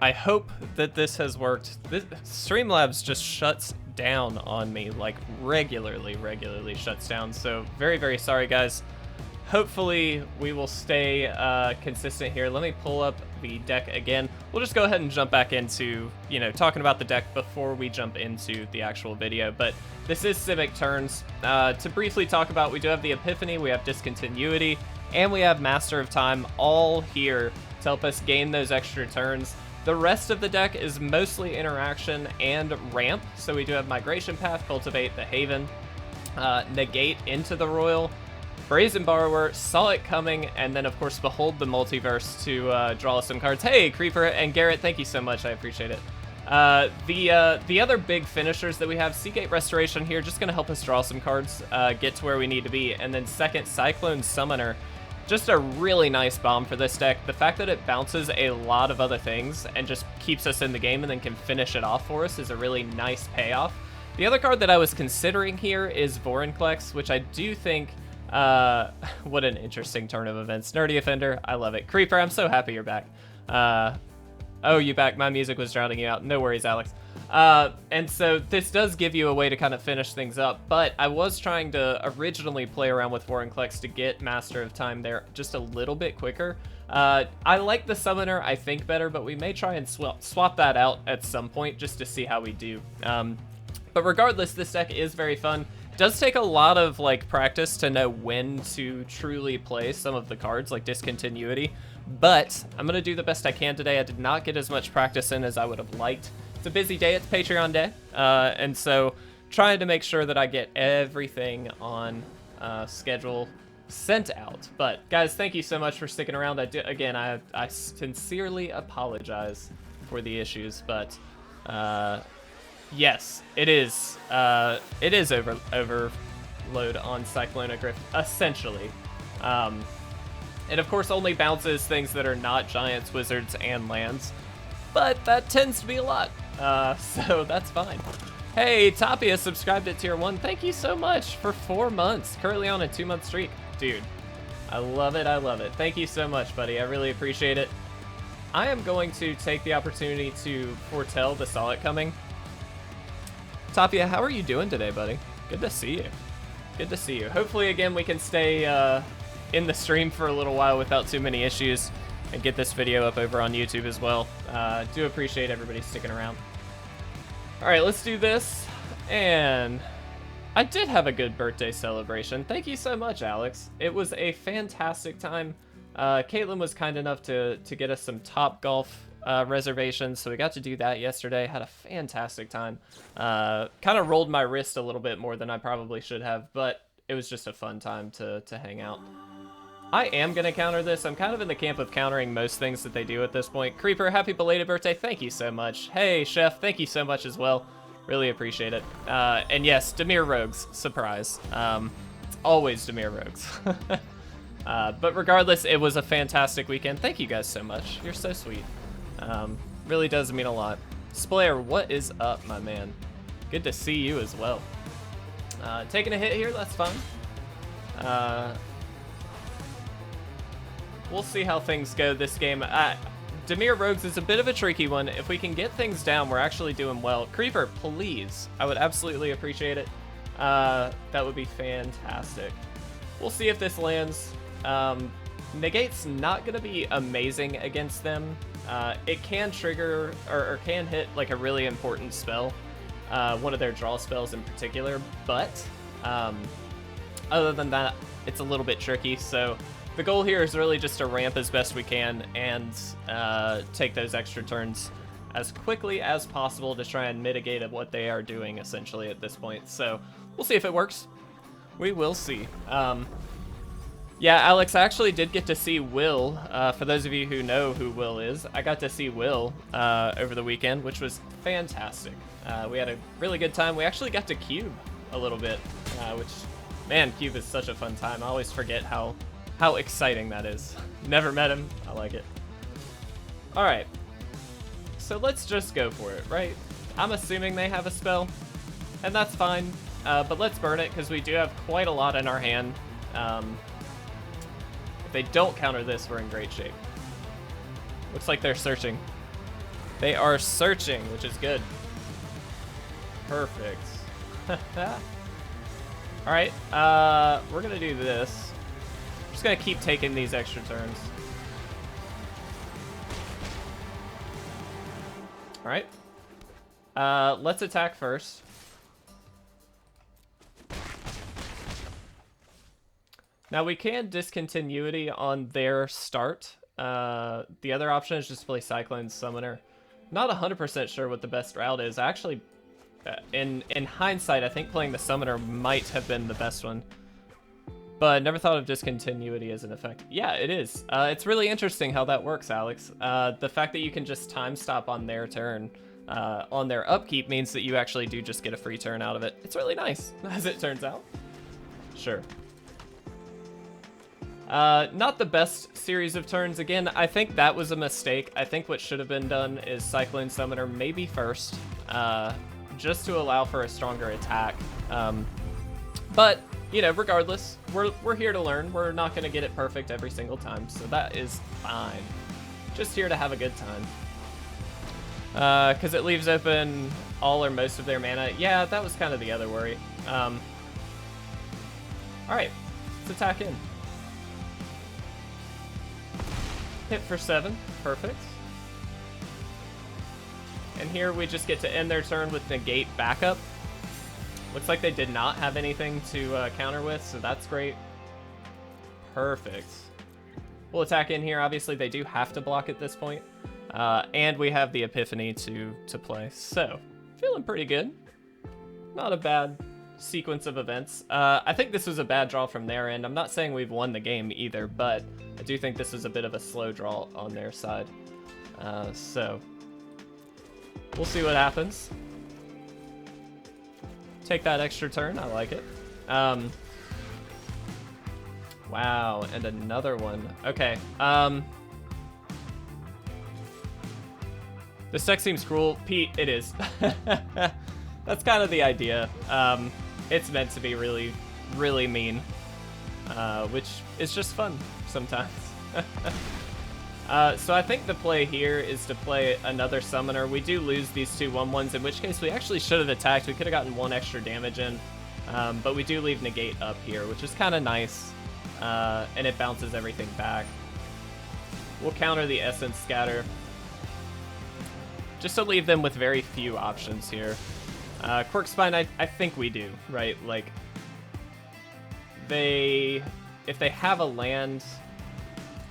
I hope that this has worked. Streamlabs just shuts down on me, like regularly shuts down. So very, very sorry, guys. Hopefully we will stay consistent here. Let me pull up the deck again. We'll just go ahead and jump back into, you know, talking about the deck before we jump into the actual video. But this is Simic turns. To briefly talk about, we do have the Epiphany, we have Discontinuity, and we have Master of Time all here to help us gain those extra turns. The rest of the deck is mostly interaction and ramp. So we do have Migration Path, Cultivate, the Haven, Negate, Into the Roil, Brazen Borrower, saw it coming, and then of course Behold the Multiverse to draw some cards. Hey, Creeper and Garrett, thank you so much, I appreciate it. The other big finishers that we have, Seagate Restoration here, just gonna help us draw some cards, get to where we need to be, and then second, Cyclone Summoner, just a really nice bomb for this deck. The fact that it bounces a lot of other things and just keeps us in the game and then can finish it off for us is a really nice payoff. The other card that I was considering here is Vorinclex, which I do think what an interesting turn of events. Nerdy Offender, I love it. Creeper, I'm so happy you're back. Oh, you back. My music was drowning you out. No worries, Alex. And so this does give you a way to kind of finish things up, but I was trying to originally play around with Vorinclex to get Master of Time there just a little bit quicker. I like the Summoner, I think, better, but we may try and swap that out at some point just to see how we do. But regardless, this deck is very fun. Does take a lot of like practice to know when to truly play some of the cards like Discontinuity, but I'm gonna do the best I can today. I did not get as much practice in as I would have liked. It's a busy day, it's Patreon day, and so trying to make sure that I get everything on schedule sent out. But guys, thank you so much for sticking around. I sincerely apologize for the issues, but yes, it is overload on Cyclonogriff, essentially. It of course only bounces things that are not giants, wizards, and lands, but that tends to be a lot, so that's fine. Hey, Tapia subscribed at tier 1. Thank you so much for 4 months, currently on a 2-month streak. Dude, I love it, I love it. Thank you so much, buddy, I really appreciate it. I am going to take the opportunity to foretell the Saw It Coming. Tapia, how are you doing today, buddy? Good to see you. Good to see you. Hopefully, again, we can stay in the stream for a little while without too many issues and get this video up over on YouTube as well. Do appreciate everybody sticking around. All right, let's do this. And I did have a good birthday celebration. Thank you so much, Alex. It was a fantastic time. Caitlin was kind enough to get us some Top Golf reservations, so we got to do that yesterday. Had a fantastic time. Kind of rolled my wrist a little bit more than I probably should have, but it was just a fun time to hang out. I am gonna counter this. I'm kind of in the camp of countering most things that they do at this point. Creeper, happy belated birthday. Thank you so much. Hey, Chef, thank you so much as well. Really appreciate it. And yes, Dimir Rogues, surprise. Always Dimir Rogues. But regardless, it was a fantastic weekend. Thank you guys so much. You're so sweet. Really does mean a lot. Splayer, what is up, my man? Good to see you as well. Taking a hit here, that's fine. We'll see how things go this game. Dimir Rogues is a bit of a tricky one. If we can get things down, we're actually doing well. Creeper, please. I would absolutely appreciate it. That would be fantastic. We'll see if this lands. Negate's not going to be amazing against them. It can trigger or can hit like a really important spell, one of their draw spells in particular, but other than that, it's a little bit tricky. So the goal here is really just to ramp as best we can and take those extra turns as quickly as possible to try and mitigate what they are doing essentially at this point. So we'll see if it works. We will see. Yeah, Alex, I actually did get to see Will. For those of you who know who Will is, I got to see Will over the weekend, which was fantastic. We had a really good time. We actually got to Cube a little bit, which, man, Cube is such a fun time. I always forget how exciting that is. Never met him. I like it. All right. So let's just go for it, right? I'm assuming they have a spell, and that's fine. But let's burn it, because we do have quite a lot in our hand. If they don't counter this, we're in great shape. Looks like they're searching. They are searching, which is good. Perfect. Alright, we're gonna do this. I'm just gonna keep taking these extra turns. Alright. Let's attack first. Now we can Discontinuity on their start. The other option is just play Cyclone Summoner. Not 100% sure what the best route is. Actually, in hindsight, I think playing the Summoner might have been the best one. But never thought of Discontinuity as an effect. Yeah, it is. It's really interesting how that works, Alex. The fact that you can just time stop on their turn, on their upkeep, means that you actually do just get a free turn out of it. It's really nice, as it turns out. Sure. Not the best series of turns. Again, I think that was a mistake. I think what should have been done is Cyclone Summoner maybe first, just to allow for a stronger attack. But, you know, regardless, we're here to learn. We're not going to get it perfect every single time, so that is fine. Just here to have a good time. Because it leaves open all or most of their mana. Yeah, that was kind of the other worry. Alright, let's attack in. Hit for 7, perfect. And here we just get to end their turn with Negate backup. Looks like they did not have anything to counter with, so that's great. Perfect. We'll attack in here. Obviously, they do have to block at this point. And we have the Epiphany to play, so feeling pretty good. Not a bad sequence of events. I think this was a bad draw from their end. I'm not saying we've won the game either, but I do think this is a bit of a slow draw on their side. So we'll see what happens. Take that extra turn. I like it. Wow, and another one. Okay. This deck seems cruel. Pete, it is. That's kind of the idea. It's meant to be really, really mean, which is just fun sometimes. So I think the play here is to play another Summoner. We do lose these two 1/1s, in which case we actually should have attacked. We could have gotten one extra damage in, but we do leave Negate up here, which is kind of nice, and it bounces everything back. We'll counter the Essence Scatter, just to leave them with very few options here. Quirk Spine, I think we do, right? Like, if they have a land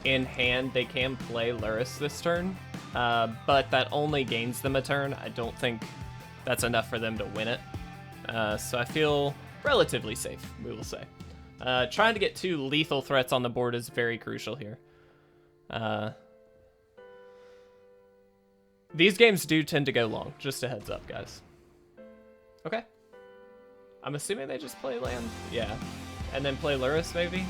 in hand, they can play Lurrus this turn, but that only gains them a turn. I don't think that's enough for them to win it. So I feel relatively safe, we will say. Trying to get 2 lethal threats on the board is very crucial here. These games do tend to go long, just a heads up, guys. Okay. I'm assuming they just play land. Yeah. And then play Lurrus, maybe?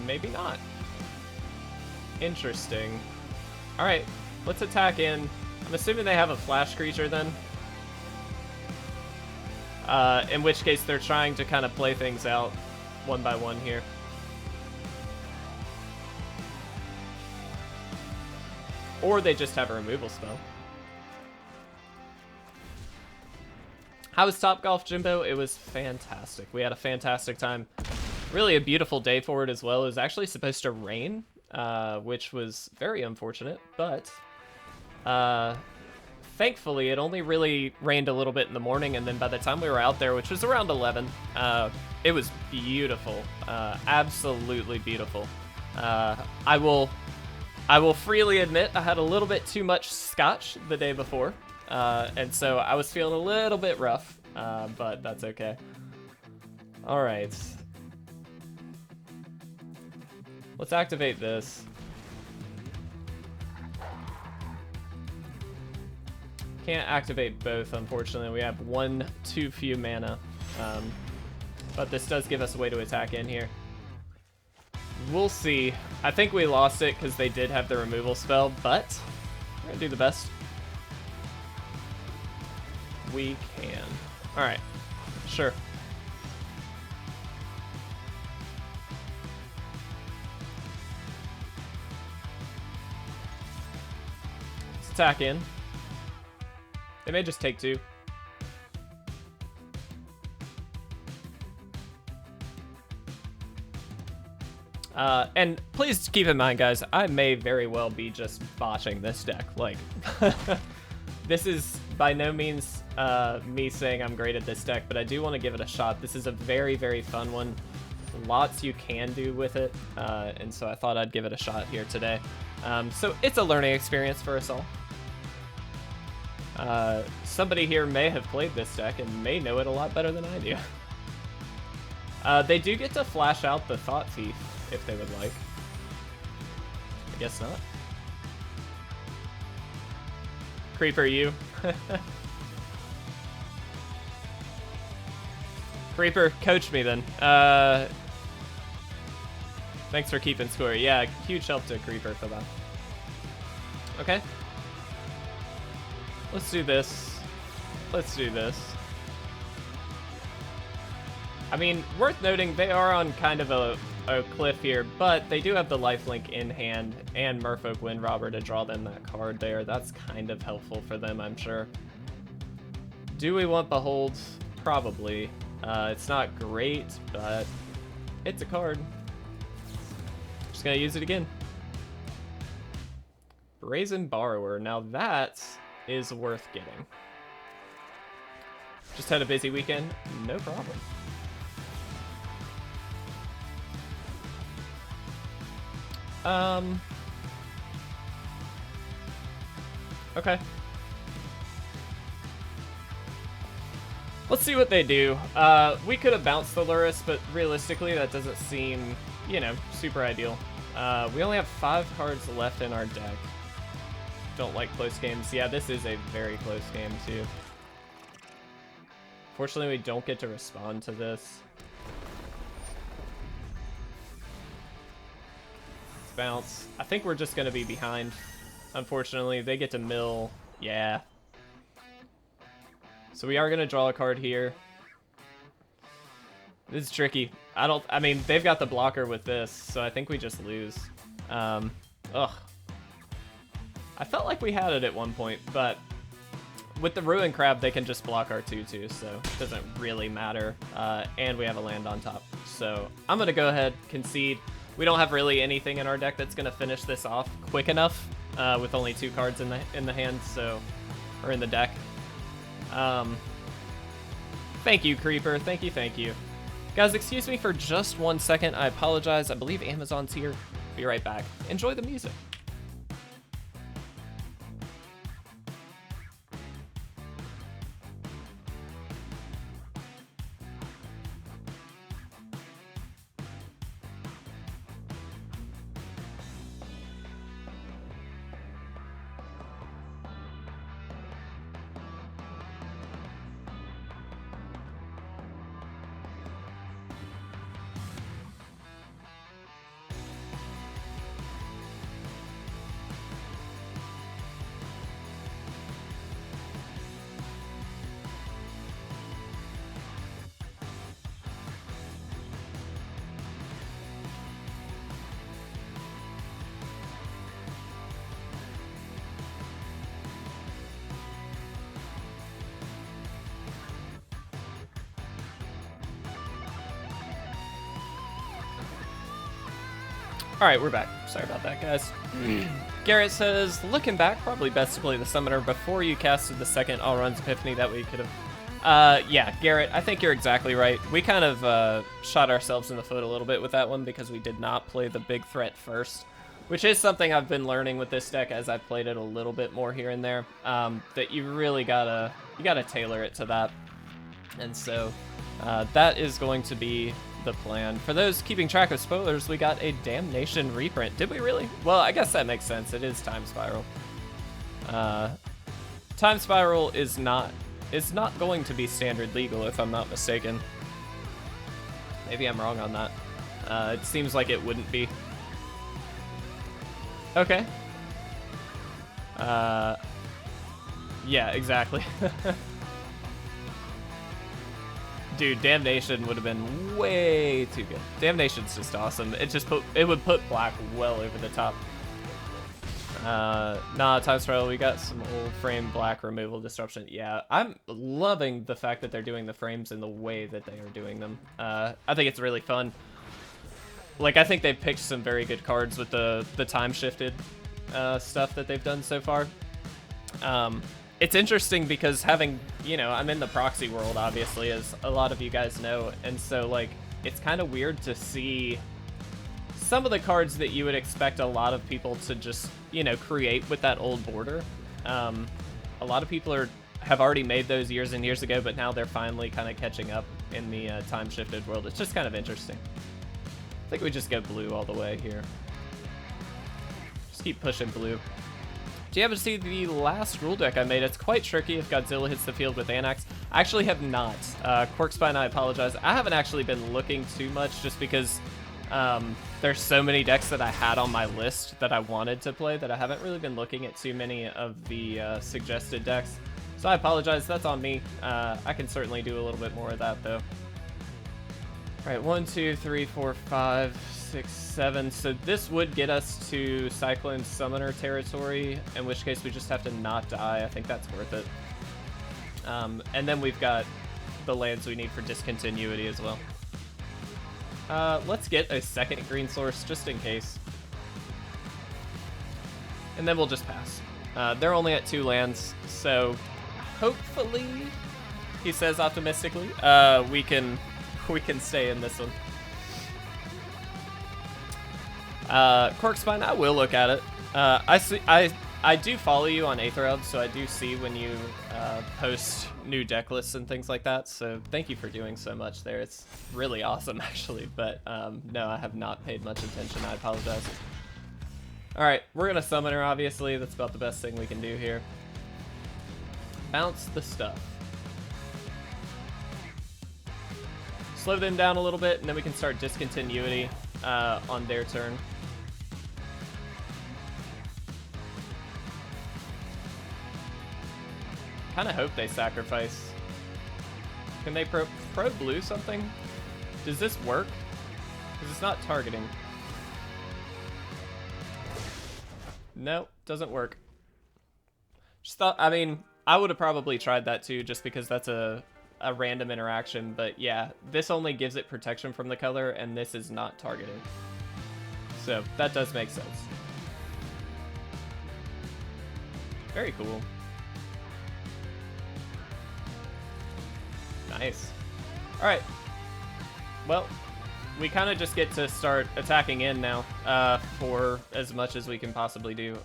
Maybe not. Interesting. Alright, let's attack in. I'm assuming they have a flash creature then. In which case they're trying to kind of play things out one by one here. Or they just have a removal spell. How was Topgolf, Jimbo? It was fantastic. We had a fantastic time. Really a beautiful day for it as well. It was actually supposed to rain, which was very unfortunate, but thankfully it only really rained a little bit in the morning, and then by the time we were out there, which was around 11, it was beautiful. Absolutely beautiful. I will freely admit I had a little bit too much scotch the day before, and so I was feeling a little bit rough, but that's okay. All right. Let's activate this. Can't activate both, unfortunately. We have one too few mana, but this does give us a way to attack in here. We'll see. I think we lost it because they did have the removal spell, but we're gonna do the best we can. All right, sure. attack in. They may just take 2. And please keep in mind, guys, I may very well be just botching this deck. Like, this is by no means me saying I'm great at this deck, but I do want to give it a shot. This is a very, very fun one. Lots you can do with it, and so I thought I'd give it a shot here today. So it's a learning experience for us all. Somebody here may have played this deck and may know it a lot better than I do. They do get to flash out the Thought Thief if they would like. I guess not. Creeper, you. Creeper, coach me then. Thanks for keeping score. Yeah, huge help to Creeper for that. Okay. Let's do this. Let's do this. I mean, worth noting, they are on kind of a cliff here, but they do have the lifelink in hand and Merfolk Windrobber to draw them that card there. That's kind of helpful for them, I'm sure. Do we want Behold? Probably. It's not great, but it's a card. Just gonna use it again. Brazen Borrower. Now that is worth getting. Just had a busy weekend. No problem. Okay. Let's see what they do. We could have bounced the Lurrus, but realistically that doesn't seem, you know, super ideal. We only have 5 cards left in our deck. Don't like close games. Yeah, this is a very close game too. Fortunately, we don't get to respond to this. Let's bounce. I think we're just gonna be behind. Unfortunately, they get to mill. Yeah. So we are gonna draw a card here. This is tricky. I mean, they've got the blocker with this, so I think we just lose. Ugh. I felt like we had it at one point, but with the Ruin Crab, they can just block our 2/2, so it doesn't really matter. And we have a land on top. So I'm gonna go ahead, concede. We don't have really anything in our deck that's gonna finish this off quick enough, with only 2 cards in the hand, so, or in the deck. Thank you, Creeper. Thank you, thank you. Guys, excuse me for just 1 second. I apologize. I believe Amazon's here. Be right back. Enjoy the music. All right, we're back. Sorry about that, guys. Garrett says, looking back, probably best to play the Summoner before you casted the second Alrund's Epiphany. That way you could have... yeah, Garrett, I think you're exactly right. We kind of shot ourselves in the foot a little bit with that one because we did not play the big threat first, which is something I've been learning with this deck as I've played it a little bit more here and there, that you really gotta tailor it to that. And so that is going to be the plan. For those keeping track of spoilers, we got a Damnation reprint. Did we really? Well, I guess that makes sense. It is Time Spiral. Time Spiral is not going to be standard legal, if I'm not mistaken. Maybe I'm wrong on that. It seems like it wouldn't be. Okay. Yeah, exactly. Dude, Damnation would have been way too good. Damnation's just awesome. It would put black well over the top. Nah, time spiral, we got some old frame black removal disruption. Yeah, I'm loving the fact that they're doing the frames in the way that they are doing them. I think it's really fun. Like, I think they've picked some very good cards with the time shifted stuff that they've done so far. It's interesting because having, you know, I'm in the proxy world, obviously, as a lot of you guys know, and so, like, it's kind of weird to see some of the cards that you would expect a lot of people to just, you know, create with that old border. A lot of people have already made those years and years ago, but now they're finally kind of catching up in the time-shifted world. It's just kind of interesting. I think we just go blue all the way here. Just keep pushing blue. Do you ever see the last rule deck I made? It's quite tricky if Godzilla hits the field with Anax. I actually have not. Corkspine, I apologize. I haven't actually been looking too much just because there's so many decks that I had on my list that I wanted to play that I haven't really been looking at too many of the suggested decks. So I apologize, that's on me. I can certainly do a little bit more of that though. All right, 1, 2, 3, 4, 5, 6, 7. So this would get us to Cyclone Summoner territory, in which case we just have to not die. I think that's worth it. And then we've got the lands we need for Discontinuity as well. Let's get a second green source just in case. And then we'll just pass. They're only at 2 lands, so hopefully, he says optimistically, we can stay in this one. Corkspine, I will look at it. I do follow you on Aethereld, so I do see when you post new deck lists and things like that, so thank you for doing so much there. It's really awesome, actually, but no, I have not paid much attention. I apologize. Alright, we're going to summon her, obviously. That's about the best thing we can do here. Bounce the stuff. Slow them down a little bit, and then we can start Discontinuity on their turn. Kind of hope they sacrifice. Can they pro blue something? Does this work? Because it's not targeting. Nope, doesn't work. Just thought, I mean, I would have probably tried that too, just because that's a random interaction, but yeah, this only gives it protection from the color, and this is not targeting. So that does make sense. Very cool. Nice. Alright. Well, we kind of just get to start attacking in now, for as much as we can possibly do.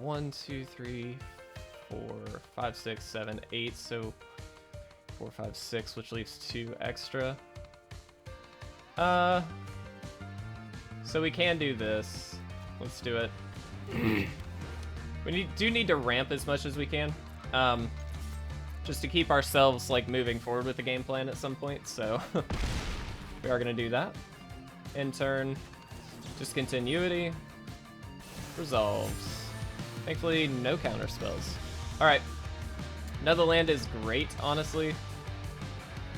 1, 2, 3, 4, 5, 6, 7, 8, so 4, 5, 6, which leaves 2 extra. So we can do this. Let's do it. We do need to ramp as much as we can, just to keep ourselves like moving forward with the game plan at some point. So we are gonna do that. In turn, Discontinuity, resolves. Thankfully, no counter spells. All right, another land is great, honestly.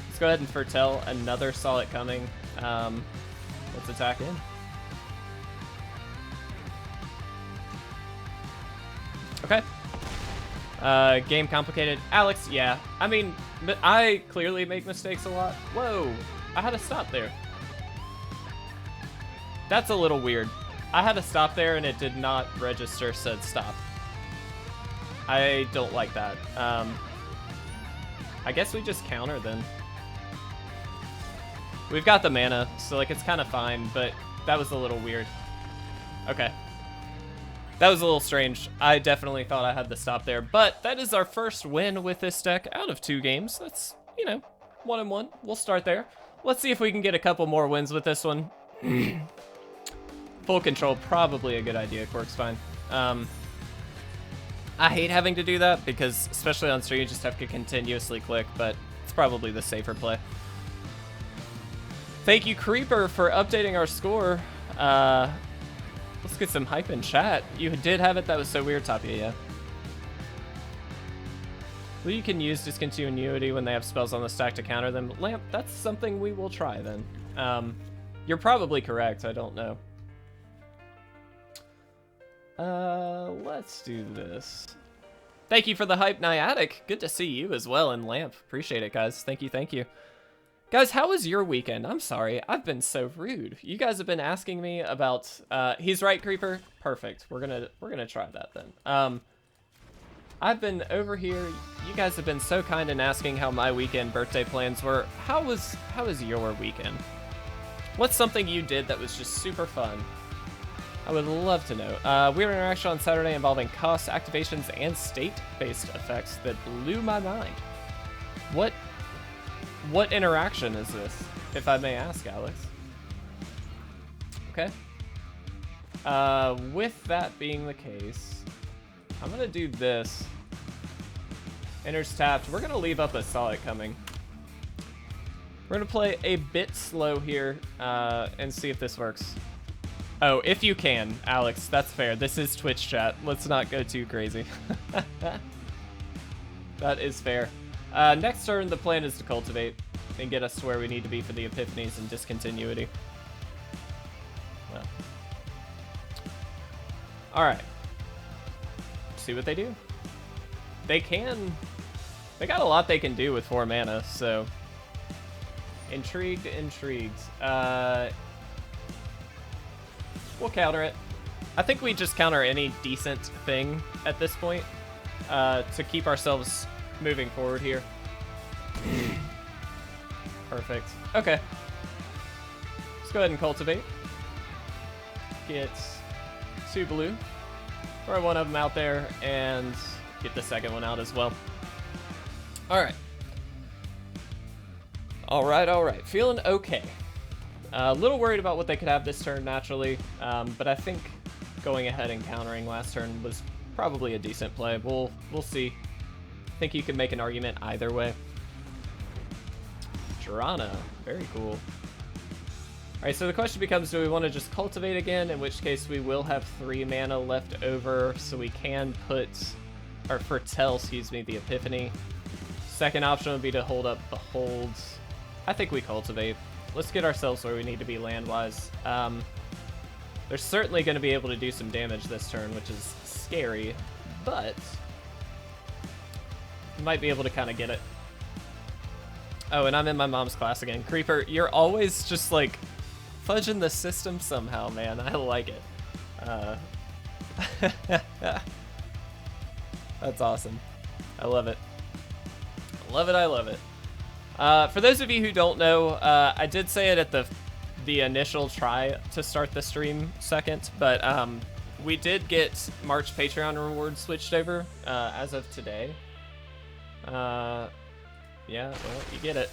Let's go ahead and foretell another saw it coming. Let's attack in. Okay. Game complicated. Alex, yeah. I mean, but I clearly make mistakes a lot. Whoa, I had to stop there. That's a little weird. I had to stop there and it did not register said stop. I don't like that. I guess we just counter then. We've got the mana, so like it's kind of fine, but that was a little weird. Okay. That was a little strange. I definitely thought I had to stop there, but that is our first win with this deck out of 2 games. That's, you know, 1-1. We'll start there. Let's see if we can get a couple more wins with this one. Full control, probably a good idea, Corkspine. I hate having to do that because, especially on stream, you just have to continuously click, but it's probably the safer play. Thank you, Creeper, for updating our score. Let's get some hype in chat. You did have it. That was so weird, Tapia, yeah. Well, you can use Discontinuity when they have spells on the stack to counter them. Lamp, that's something we will try then. You're probably correct. I don't know. Let's do this. Thank you for the hype, Nyatic. Good to see you as well, and Lamp. Appreciate it, guys. Thank you, thank you. Guys, how was your weekend? I'm sorry, I've been so rude. You guys have been asking me about, he's right, Creeper? Perfect, we're gonna try that then. I've been over here, you guys have been so kind in asking how my weekend birthday plans were. How was your weekend? What's something you did that was just super fun? I would love to know. We were interaction on Saturday involving costs, activations, and state-based effects that blew my mind. What interaction is this, if I may ask, Alex? Okay. With that being the case, I'm gonna do this. Enters tapped. We're gonna leave up a Saw It Coming. We're gonna play a bit slow here, and see if this works. Oh, if you can, Alex, that's fair. This is Twitch chat. Let's not go too crazy. That is fair. Next turn, the plan is to cultivate and get us to where we need to be for the Epiphanies and Discontinuity. Well. Alright. See what they do. They got a lot they can do with 4 mana, so... Intrigued. We'll counter it. I think we just counter any decent thing at this point, to keep ourselves moving forward here. Perfect. Okay. Let's go ahead and cultivate. Get 2 blue. Throw one of them out there and get the second one out as well. Alright. Alright. Feeling okay. A little worried about what they could have this turn naturally, but I think going ahead and countering last turn was probably a decent play. We'll see. I think you can make an argument either way. Jirana, very cool. Alright, so the question becomes, do we want to just cultivate again? In which case we will have 3 mana left over, so we can put, or foretell, excuse me, the Epiphany. Second option would be to hold up Behold. I think we cultivate. Let's get ourselves where we need to be land-wise. They're certainly going to be able to do some damage this turn, which is scary, but you might be able to kind of get it. Oh, and I'm in my mom's class again. Creeper, you're always just, like, fudging the system somehow, man. I like it. That's awesome. I love it. I love it. For those of you who don't know, I did say it at the initial try to start the stream second, but we did get March Patreon rewards switched over as of today. Yeah, well, you get it.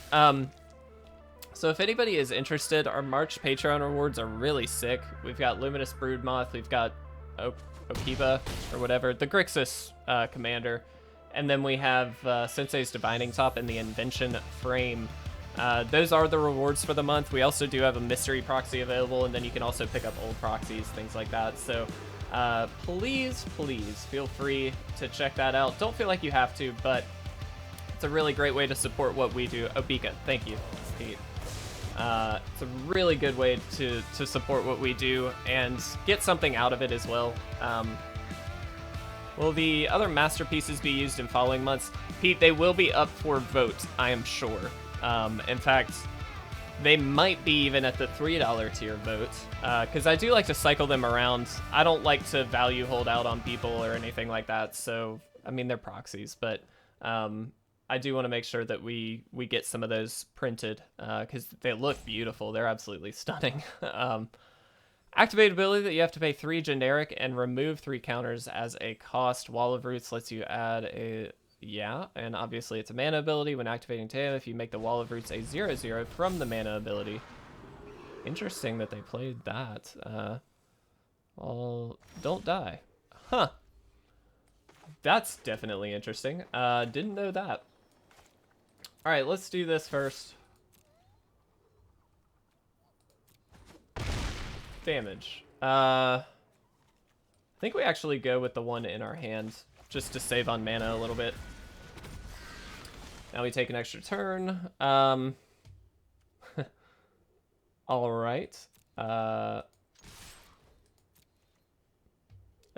So if anybody is interested, our March Patreon rewards are really sick. We've got Luminous Broodmoth, we've got Okiba, or whatever, the Grixis commander, and then we have Sensei's Divining Top and the Invention Frame. Those are the rewards for the month. We also do have a mystery proxy available, and then you can also pick up old proxies, things like that. So please feel free to check that out. Don't feel like you have to, but it's a really great way to support what we do. Obika, thank you, Pete. It's a really good way to support what we do and get something out of it as well. Will the other masterpieces be used in following months? Pete, they will be up for vote, I am sure. In fact, they might be even at the $3 tier vote, because I do like to cycle them around. I don't like to value hold out on people or anything like that, so, I mean, they're proxies, but I do want to make sure that we get some of those printed, because they look beautiful. They're absolutely stunning. Activate ability that you have to pay 3 generic and remove 3 counters as a cost. Wall of Roots lets you add a... Yeah, and obviously it's a mana ability. When activating Tail, if you make the Wall of Roots a 0/0 from the mana ability. Interesting that they played that. Well, don't die. Huh. That's definitely interesting. Didn't know that. Alright, let's do this first. Damage. I think we actually go with the one in our hand, just to save on mana a little bit. Now we take an extra turn. Alright.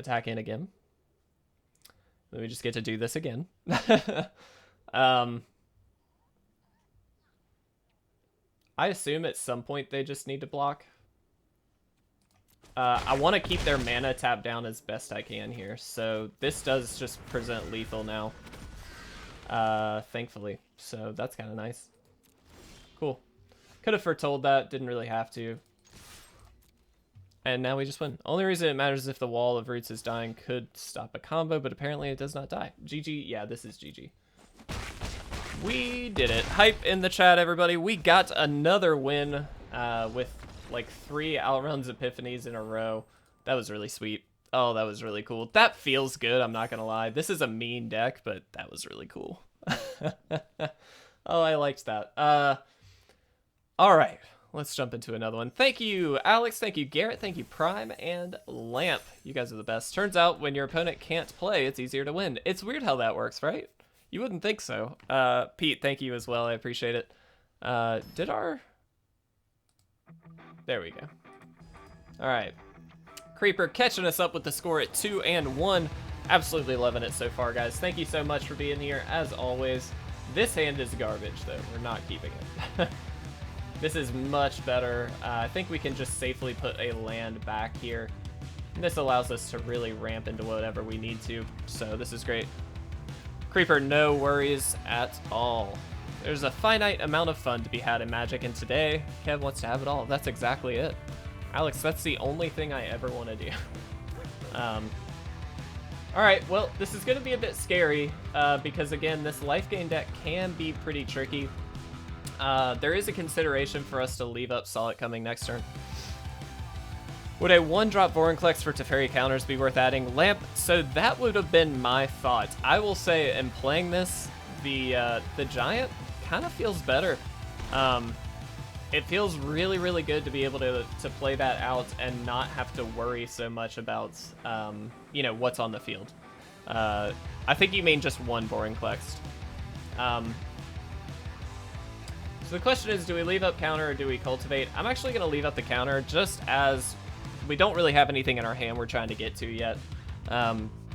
attack in again. Then we just get to do this again. I assume at some point they just need to block. I want to keep their mana tapped down as best I can here. So this does just present lethal now. Thankfully. So that's kind of nice. Cool. Could have foretold that. Didn't really have to. And now we just win. Only reason it matters is if the wall of roots is dying could stop a combo, but apparently it does not die. GG. Yeah, this is GG. We did it. Hype in the chat, everybody. We got another win with like 3 Alrund's Epiphanies in a row. That was really sweet. Oh, that was really cool. That feels good, I'm not gonna lie. This is a mean deck, but that was really cool. Oh, I liked that. All right, let's jump into another one. Thank you, Alex. Thank you, Garrett. Thank you, Prime and Lamp. You guys are the best. Turns out when your opponent can't play, it's easier to win. It's weird how that works, right? You wouldn't think so. Pete, thank you as well. I appreciate it. There we go. All right. Creeper catching us up with the score at 2-1. Absolutely loving it so far, guys. Thank you so much for being here, as always. This hand is garbage, though. We're not keeping it. This is much better. I think we can just safely put a land back here. And this allows us to really ramp into whatever we need to. So this is great. Creeper, no worries at all. There's a finite amount of fun to be had in Magic, and today, Kev wants to have it all. That's exactly it. Alex, that's the only thing I ever want to do. Alright, well, this is going to be a bit scary, because again, this life gain deck can be pretty tricky. There is a consideration for us to leave up Solid coming next turn. Would a 1-drop Vorinclex for Teferi counters be worth adding? Lamp, so that would have been my thought. I will say, in playing this, the Giant kind of feels better. It feels really, really good to be able to play that out and not have to worry so much about, you know, what's on the field. I think you mean just 1 Vorinclex. So the question is, do we leave up counter or do we cultivate? I'm actually going to leave up the counter just as we don't really have anything in our hand we're trying to get to yet.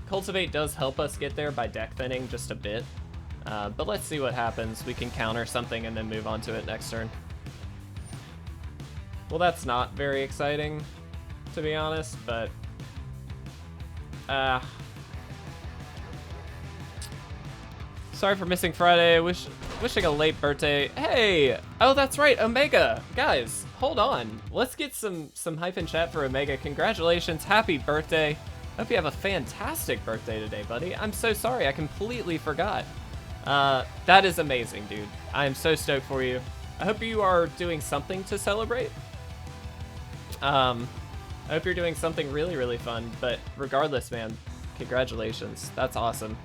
Cultivate does help us get there by deck thinning just a bit. But let's see what happens. We can counter something and then move on to it next turn. Well, that's not very exciting, to be honest, but... sorry for missing Friday. Wishing a late birthday. Hey! Oh, that's right, Omega! Guys, hold on. Let's get some hype in chat for Omega. Congratulations, happy birthday. Hope you have a fantastic birthday today, buddy. I'm so sorry, I completely forgot. That is amazing, dude. I am so stoked for you. I hope you are doing something to celebrate. I hope you're doing something really, really fun, but regardless, man, congratulations. That's awesome.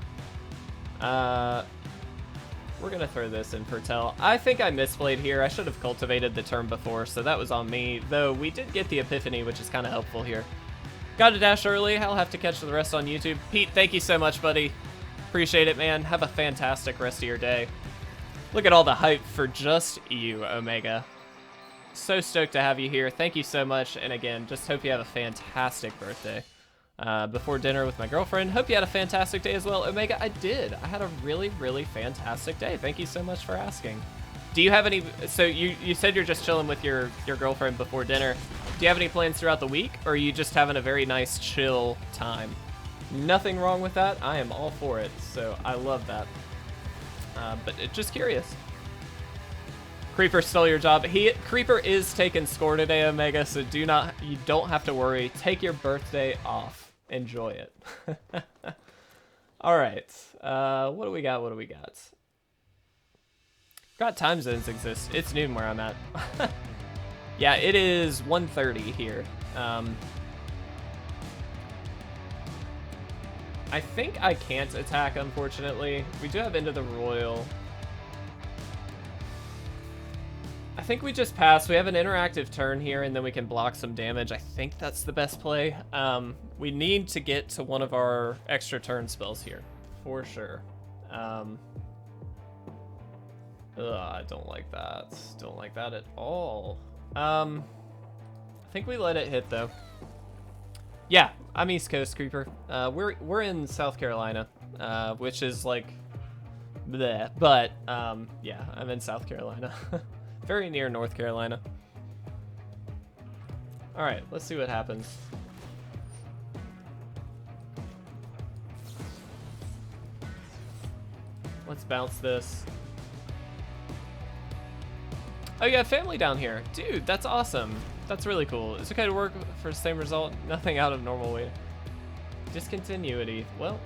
We're gonna throw this in for Tell. I think I misplayed here. I should have cultivated the turn before, so that was on me, though we did get the Epiphany, which is kind of helpful here. Got to dash early. I'll have to catch the rest on YouTube. Pete, thank you so much, buddy. Appreciate it, man. Have a fantastic rest of your day. Look at all the hype for just you, Omega. So stoked to have you here. Thank you so much. And again, just hope you have a fantastic birthday. Before dinner with my girlfriend. Hope you had a fantastic day as well. Omega, I did. I had a really, really fantastic day. Thank you so much for asking. Do you have any... So you said you're just chilling with your girlfriend before dinner. Do you have any plans throughout the week? Or are you just having a very nice, chill time? Nothing wrong with that. I am all for it. So I love that. But just curious. Creeper stole your job. Creeper is taking score today, Omega, so you don't have to worry. Take your birthday off. Enjoy it. All right. What do we got? What do we got? Got time zones exist. It's noon where I'm at. Yeah, it is 1:30 here. I think I can't attack, unfortunately. We do have Into the Roil. I think we just pass. We have an interactive turn here, and then we can block some damage. I think that's the best play. We need to get to one of our extra turn spells here, for sure. I don't like that. Don't like that at all. I think we let it hit, though. Yeah, I'm East Coast Creeper. We're in South Carolina, which is like, bleh. But yeah, I'm in South Carolina, very near North Carolina. All right, let's see what happens. Let's bounce this. Oh, you have family down here. Dude, that's awesome. That's really cool. It's okay to work for the same result. Nothing out of normal way. Discontinuity. Well,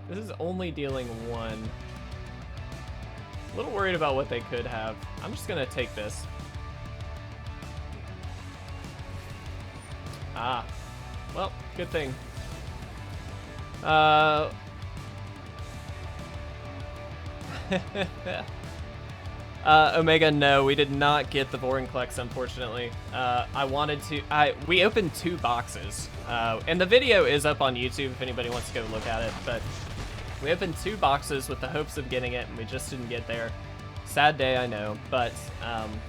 this is only dealing 1. A little worried about what they could have. I'm just gonna take this. Ah, well, good thing. Omega, no, we did not get the Vorinclex, unfortunately. I wanted to. We opened 2 boxes, and the video is up on YouTube if anybody wants to go look at it. But we opened 2 boxes with the hopes of getting it, and we just didn't get there. Sad day, I know, but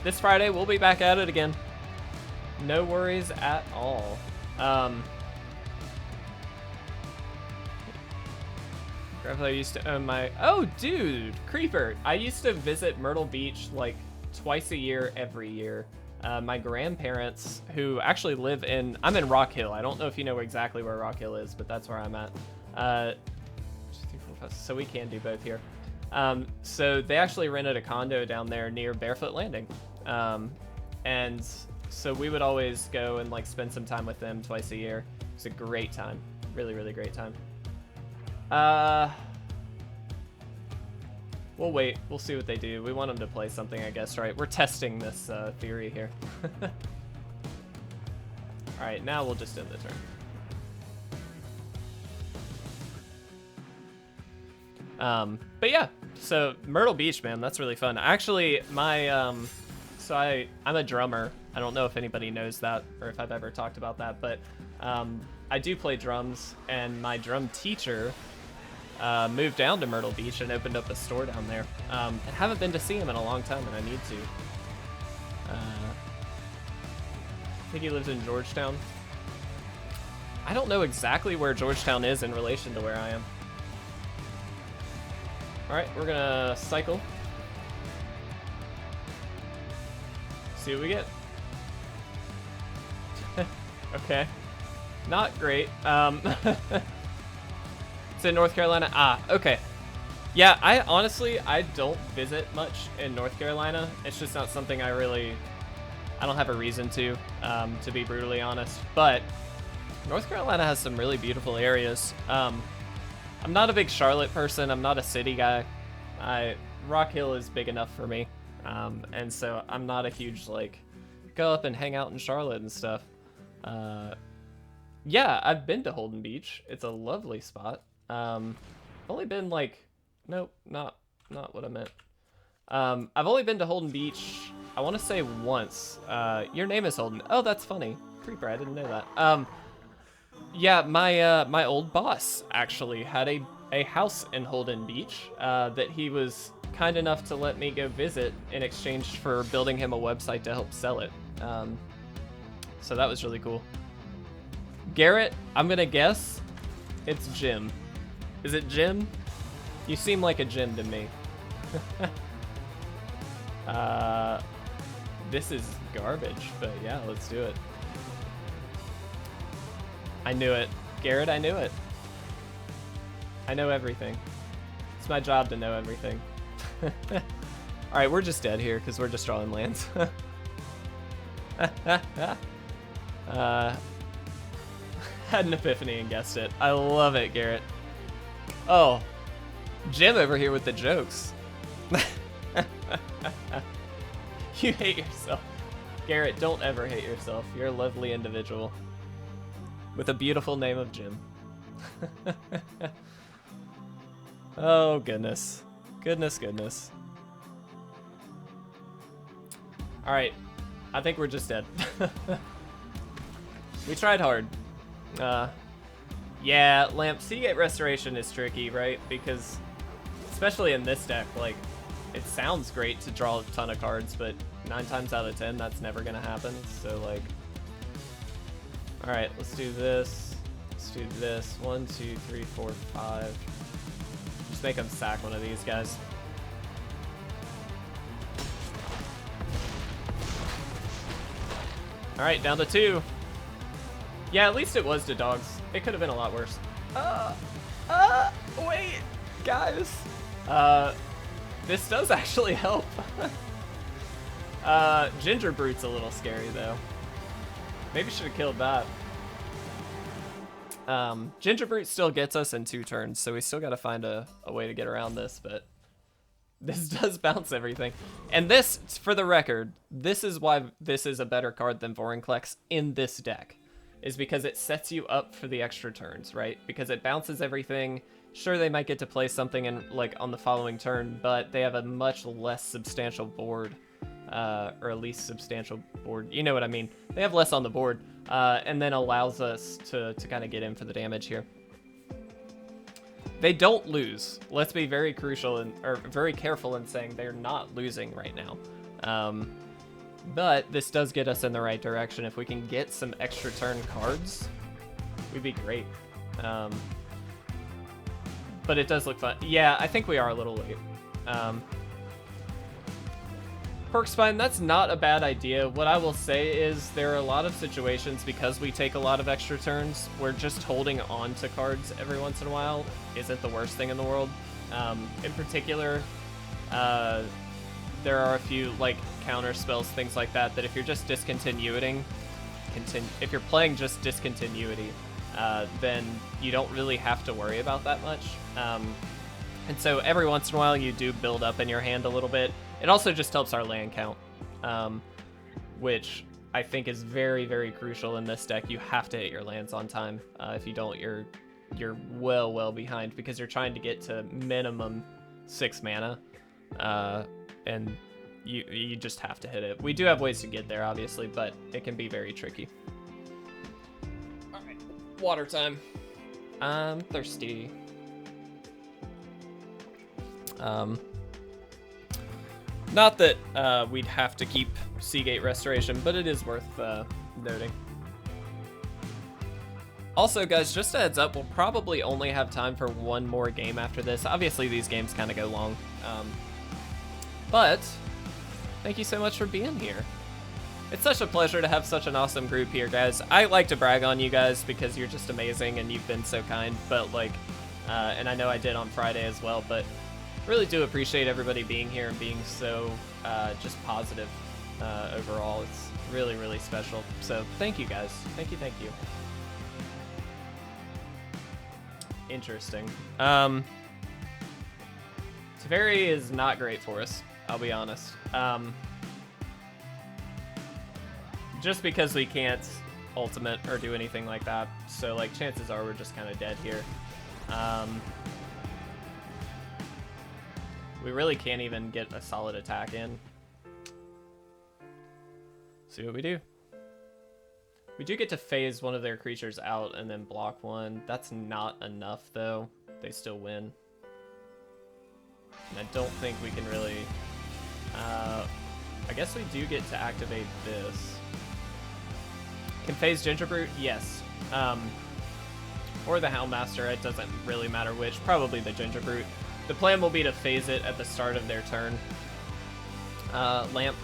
this Friday we'll be back at it again. No worries at all. Grandpa used to own my... Oh, dude, Creeper. I used to visit Myrtle Beach like twice a year, every year. My grandparents, who actually live in... I'm in Rock Hill. I don't know if you know exactly where Rock Hill is, but that's where I'm at. So we can do both here. So they actually rented a condo down there near Barefoot Landing. And so we would always go and like spend some time with them twice a year. It's a great time. Really, really great time. We'll wait. We'll see what they do. We want them to play something, I guess, right? We're testing this theory here. All right, now we'll just end the turn. But yeah, so Myrtle Beach, man, that's really fun. Actually, my I'm a drummer. I don't know if anybody knows that or if I've ever talked about that, but I do play drums, and my drum teacher moved down to Myrtle Beach and opened up a store down there. I haven't been to see him in a long time, and I need to. I think he lives in Georgetown. I don't know exactly where Georgetown is in relation to where I am. All right, we're gonna cycle. See what we get. Okay. Not great. It's in North Carolina. Ah, okay. Yeah, I don't visit much in North Carolina. It's just not something I don't have a reason to be brutally honest. But North Carolina has some really beautiful areas. I'm not a big Charlotte person. I'm not a city guy. Rock Hill is big enough for me. And so I'm not a huge, like, go up and hang out in Charlotte and stuff. Yeah, I've been to Holden Beach. It's a lovely spot. I've only been like, nope, not what I meant. I've only been to Holden Beach, I want to say once. Your name is Holden. Oh, that's funny. Creeper, I didn't know that. Yeah, my old boss actually had a house in Holden Beach that he was kind enough to let me go visit in exchange for building him a website to help sell it. So that was really cool. Garrett, I'm gonna guess it's Jim. Is it Jim? You seem like a Jim to me. This is garbage, but yeah, let's do it. I knew it. Garrett, I knew it. I know everything. It's my job to know everything. Alright, we're just dead here because we're just drawing lands. Had an epiphany and guessed it. I love it, Garrett. Oh, Jim over here with the jokes. You hate yourself. Garrett, don't ever hate yourself. You're a lovely individual with a beautiful name of Jim. Oh, goodness. Goodness. All right. I think we're just dead. We tried hard. Yeah, Lamp, Seagate Restoration is tricky, right? Because, especially in this deck, like, it sounds great to draw a ton of cards, but 9 times out of 10, that's never gonna happen. So, like, Alright, let's do this. Let's do this. 1, 2, 3, 4, 5. Just make them sack one of these guys. Alright, down to 2. Yeah, at least it was to dogs. It could have been a lot worse. Wait, guys. This does actually help. Ginger Brute's a little scary though. Maybe should have killed that. Ginger Brute still gets us in 2 turns, so we still got to find a way to get around this, but this does bounce everything. And this, for the record, this is why this is a better card than Vorinclex in this deck, is because it sets you up for the extra turns, right? Because it bounces everything. Sure, they might get to play something in like on the following turn, but they have a much less substantial board, or at least substantial board. You know what I mean? They have less on the board, and then allows us to kind of get in for the damage here. They don't lose. Let's be very crucial or very careful in saying they're not losing right now. But this does get us in the right direction. If we can get some extra turn cards, we'd be great. But it does look fun. Yeah, I think we are a little late. Perkspine, that's not a bad idea. What I will say is there are a lot of situations, because we take a lot of extra turns, where just holding on to cards every once in a while isn't the worst thing in the world. In particular, there are a few like counter spells, things like that, that if you're just discontinuing, if you're playing just discontinuity, then you don't really have to worry about that much. And so every once in a while you do build up in your hand a little bit. It also just helps our land count, which I think is very, very crucial in this deck. You have to hit your lands on time. If you don't, you're well behind, because you're trying to get to minimum 6 mana, and you just have to hit it. We do have ways to get there, obviously, but it can be very tricky. All right, water time. I'm thirsty. Not that we'd have to keep Seagate Restoration, but it is worth noting. Also, guys, just a heads up, we'll probably only have time for one more game after this. Obviously, these games kind of go long. But thank you so much for being here. It's such a pleasure to have such an awesome group here, guys. I like to brag on you guys because you're just amazing and you've been so kind, but like, and I know I did on Friday as well, but really do appreciate everybody being here and being so just positive overall. It's really, really special. So thank you, guys. Thank you, thank you. Interesting. Teferi is not great for us, I'll be honest. Just because we can't ultimate or do anything like that. So like chances are we're just kind of dead here. We really can't even get a solid attack in. See what we do. We do get to phase one of their creatures out and then block one. That's not enough though. They still win. And I don't think we can really... I guess we do get to activate this. Can phase Ginger Brute? Yes. Or the Houndmaster, it doesn't really matter which. Probably the Ginger Brute. The plan will be to phase it at the start of their turn. Lamp.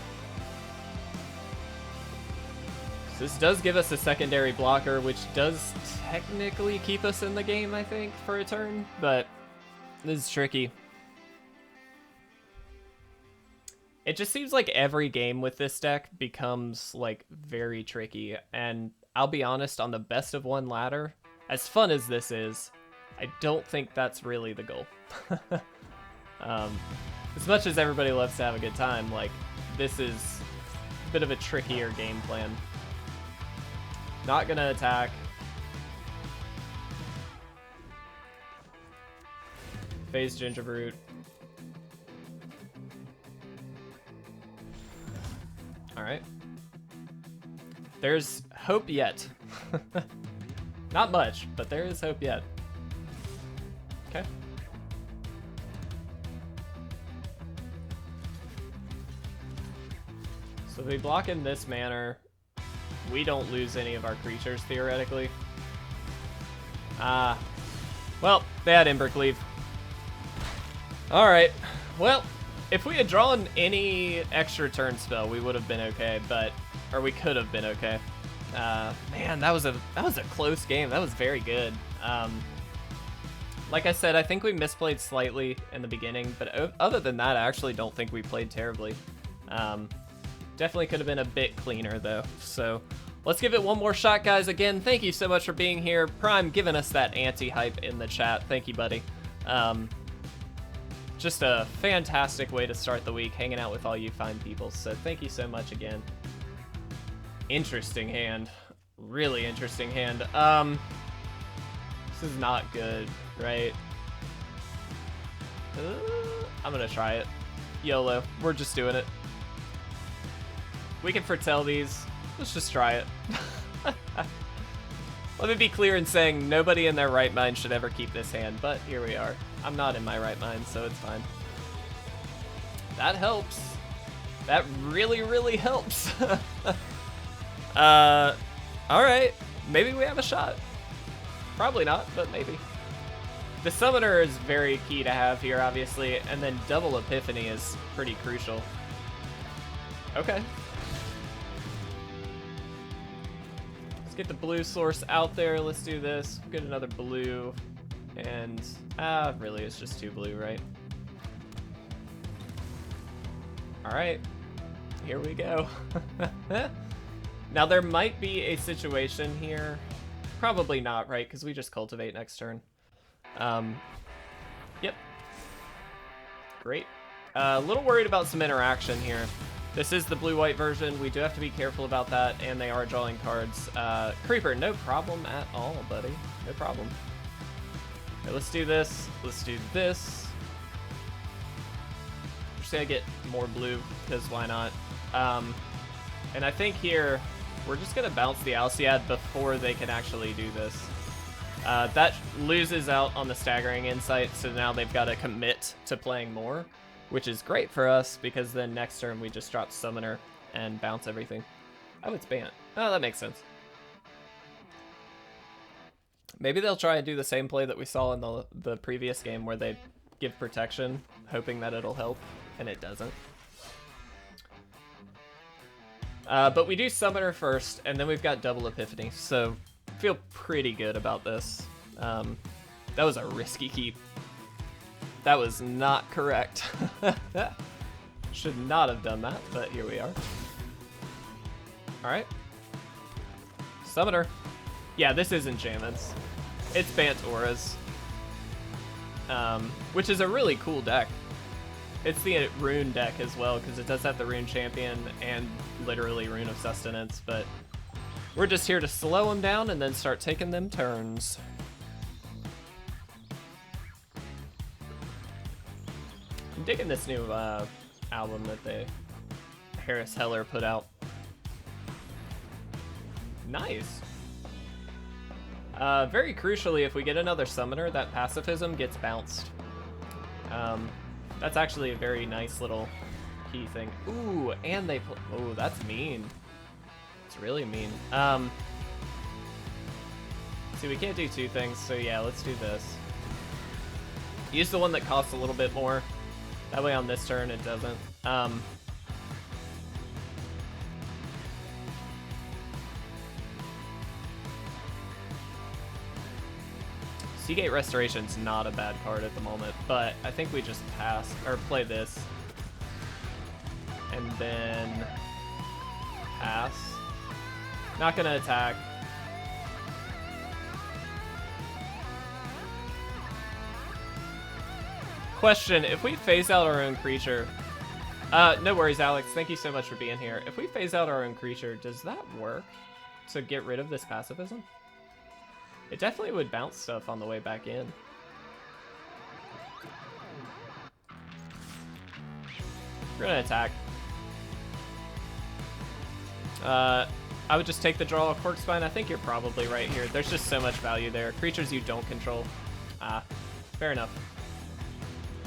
So this does give us a secondary blocker, which does technically keep us in the game, I think, for a turn, but this is tricky. It just seems like every game with this deck becomes like very tricky, and I'll be honest, on the best of one ladder, as fun as this is, I don't think that's really the goal. As much as everybody loves to have a good time, like, this is a bit of a trickier game plan. Not gonna attack. Phase Ginger Brute. Alright. There's hope yet. Not much, but there is hope yet. Okay. So we block in this manner. we don't lose any of our creatures, theoretically. Well, they had Embercleave. Alright, well, if we had drawn any extra turn spell, we would have been okay, or we could have been okay. Man, that was a close game. That was very good. Like I said, I think we misplayed slightly in the beginning, but other than that, I actually don't think we played terribly. Definitely could have been a bit cleaner, though. So let's give it one more shot, guys. Again, thank you so much for being here. Prime giving us that anti-hype in the chat. Thank you, buddy. Just a fantastic way to start the week, hanging out with all you fine people. So thank you so much again. Interesting hand. Really interesting hand. This is not good, right? I'm gonna try it. YOLO. We're just doing it. We can foretell these. Let's just try it. Let me be clear in saying nobody in their right mind should ever keep this hand, but here we are. I'm not in my right mind, so it's fine. That helps. That really, really helps. Alright. Maybe we have a shot. Probably not, but maybe. The Summoner is very key to have here, obviously, and then double Epiphany is pretty crucial. Okay. Let's get the blue source out there. Let's do this. Get another blue. And, really, it's just 2 blue, right? Alright. Here we go. Now, there might be a situation here. Probably not, right? Because we just cultivate next turn. Yep. Great. A little worried about some interaction here. This is the blue-white version. We do have to be careful about that, and they are drawing cards. Creeper, no problem at all, buddy. No problem. Okay, let's do this. Let's do this. We're just gonna get more blue, because why not? And I think here, we're just gonna bounce the Alciad before they can actually do this. That loses out on the Staggering Insight, so now they've got to commit to playing more, which is great for us, because then next turn we just drop Summoner and bounce everything. Oh, it's Bant. Oh, that makes sense. Maybe they'll try and do the same play that we saw in the previous game, where they give protection, hoping that it'll help, and it doesn't. But we do Summoner first, and then we've got double Epiphany, so feel pretty good about this. That was a risky keep. That was not correct. Should not have done that, but here we are. Alright. Summoner. Yeah, this is Enchantments. It's Bant Auras. Which is a really cool deck. It's the Rune deck as well, because it does have the Rune Champion and literally Rune of Sustenance, but we're just here to slow them down and then start taking them turns. I'm digging this new album that Harris Heller put out. Nice. Very crucially, if we get another Summoner, that Pacifism gets bounced. That's actually a very nice little key thing. Ooh, and they oh, that's mean. It's really mean. See, we can't do 2 things, so yeah, let's do this. Use the one that costs a little bit more. That way on this turn it doesn't. Seagate Restoration's not a bad card at the moment, but I think we just pass, or play this. And then pass. Not gonna attack. Question, if we phase out our own creature... no worries, Alex. Thank you so much for being here. If we phase out our own creature, does that work to get rid of this pacifism? It definitely would bounce stuff on the way back in. We're gonna attack. I would just take the draw of Corkspine. I think you're probably right here. There's just so much value there. Creatures you don't control. Ah, fair enough.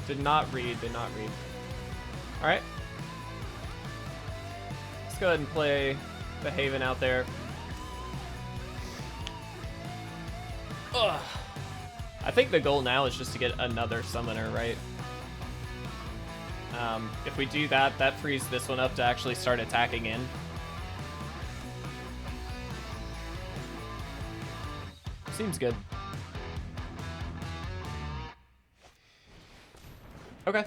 Did not read, did not read. Alright. Let's go ahead and play the Haven out there. Ugh. I think the goal now is just to get another summoner, right? If we do that, that frees this one up to actually start attacking in. Seems good. Okay.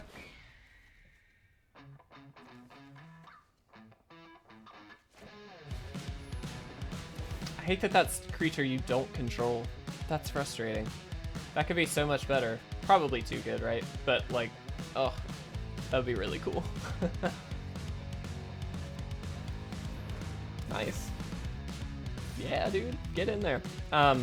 I hate that that's a creature you don't control. That's frustrating. That could be so much better. Probably too good, right? But like, oh, that would be really cool. Nice. Yeah, dude, get in there. I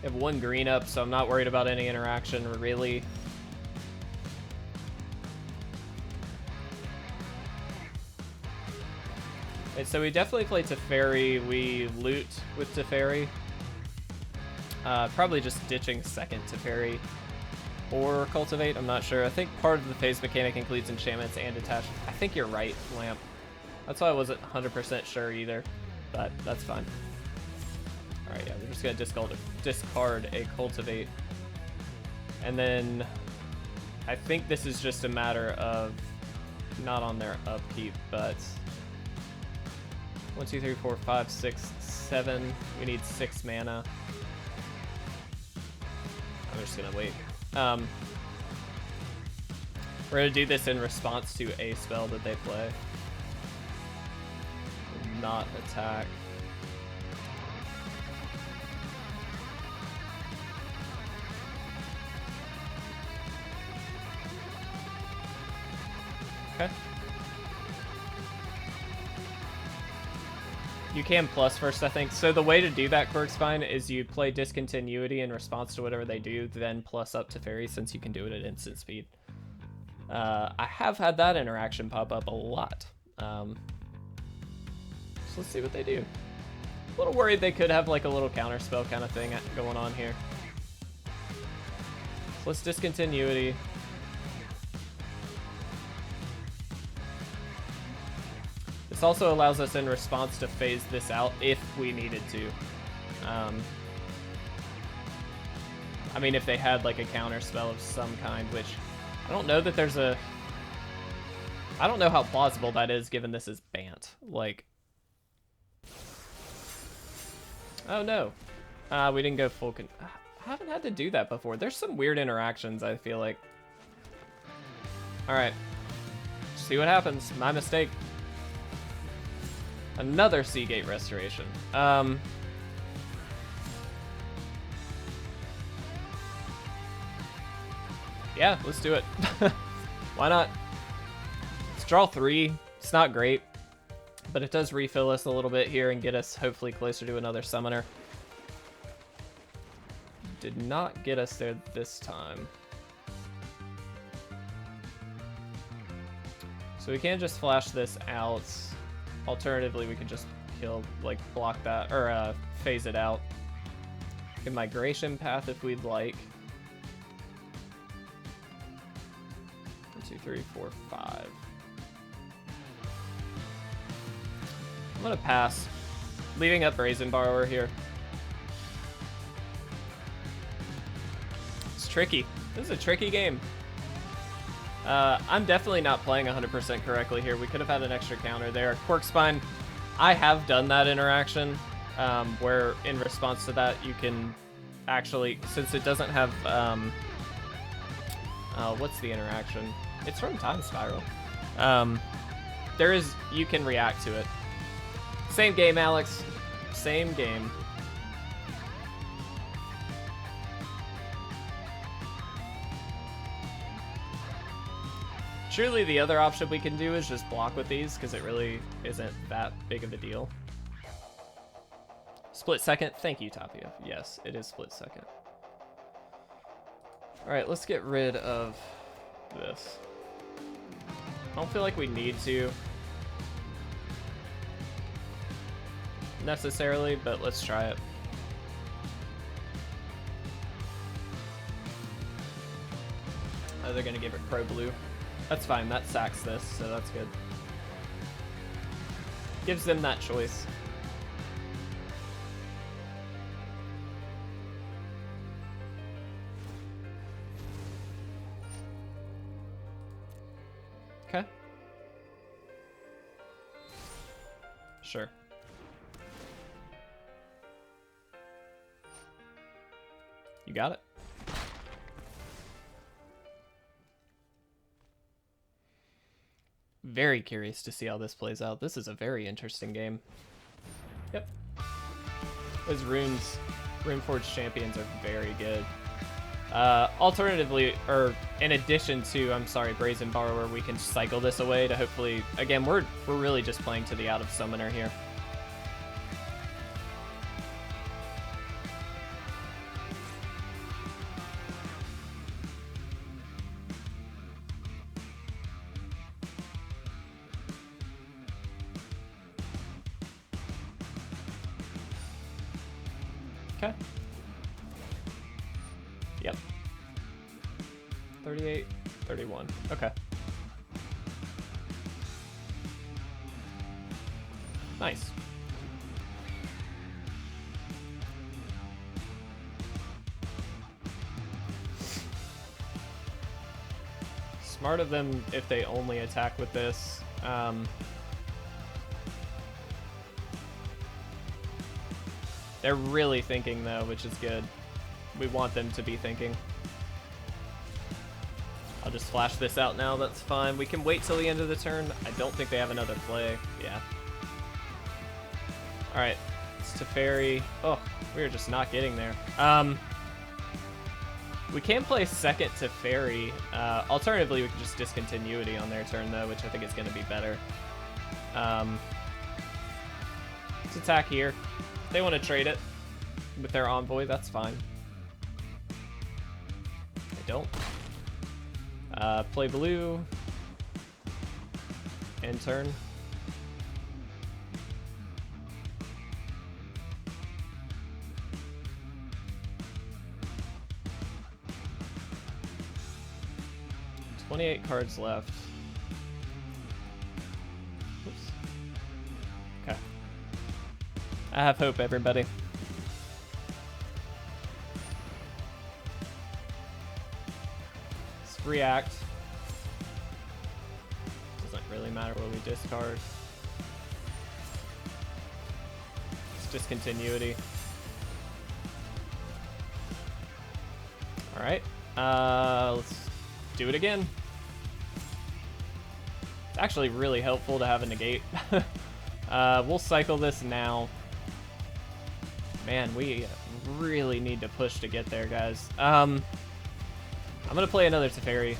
have one green up, so I'm not worried about any interaction, really. And so we definitely play Teferi. We loot with Teferi. Probably just ditching second Teferi or Cultivate. I'm not sure. I think part of the phase mechanic includes enchantments and attach. I think you're right, Lamp. That's why I wasn't 100% sure either, but that's fine. All right, yeah, we're just gonna discard a Cultivate, and then I think this is just a matter of not on their upkeep, but 1, 2, 3, 4, 5, 6, 7. We need 6 mana. I'm just gonna wait. We're gonna do this in response to a spell that they play. Not attack. Okay. You can plus first, I think. So the way to do that, Quirkspine, is you play Discontinuity in response to whatever they do, then plus up Teferi, since you can do it at instant speed. I have had that interaction pop up a lot. So let's see what they do. A little worried they could have like a little counter spell kind of thing going on here. So let's Discontinuity. This also allows us in response to phase this out if we needed to. I mean, if they had like a counter spell of some kind, which I don't know that there's a... I don't know how plausible that is given this is Bant. Like... Oh no. We didn't go full... I haven't had to do that before. There's some weird interactions, I feel like. Alright. See what happens. My mistake. Another Seagate Restoration. Yeah, let's do it. Why not? Let's draw 3. It's not great, but it does refill us a little bit here and get us hopefully closer to another summoner. Did not get us there this time. So we can just flash this out. Alternatively, we could just kill, like, block that, or phase it out. Get Migration Path if we'd like. 1, 2, 3, 4, 5. I'm gonna pass. Leaving up Brazen Borrower here. It's tricky. This is a tricky game. I'm definitely not playing 100% correctly here. We could have had an extra counter there. Quirkspine, I have done that interaction, where in response to that you can actually, since it doesn't have, what's the interaction? It's from Time Spiral. You can react to it. Same game, Alex. Same game. Surely the other option we can do is just block with these, because it really isn't that big of a deal. Split second. Thank you, Tapia. Yes, it is split second. Alright, let's get rid of this. I don't feel like we need to necessarily, but let's try it. Oh, they're gonna give it pro blue. That's fine, that sacks this, so that's good. Gives them that choice. Okay. Sure. You got it. Very curious to see how this plays out. This is a very interesting game. Yep. Those runes, Runeforged Champions are very good. Alternatively, or in addition to, I'm sorry, Brazen Borrower, we can cycle this away to hopefully, again, we're really just playing to the out of Summoner here. Okay. Yep. 38, 31. Okay. Nice. Smart of them if they only attack with this. They're really thinking, though, which is good. We want them to be thinking. I'll just flash this out now. That's fine. We can wait till the end of the turn. I don't think they have another play. Yeah. All right. It's Teferi. Oh, we're just not getting there. We can play second Teferi. Alternatively, we can just Discontinuity on their turn, though, which I think is going to be better. Let's attack here. If they want to trade it with their Envoy, that's fine. They don't. Play blue. End turn. $28 cards left. Oops. Okay. I have hope, everybody. Let's react. Doesn't really matter what we discard. It's Discontinuity. Alright. Let's do it again. It's actually really helpful to have a negate. We'll cycle this now. Man, we really need to push to get there, guys. I'm gonna play another Teferi.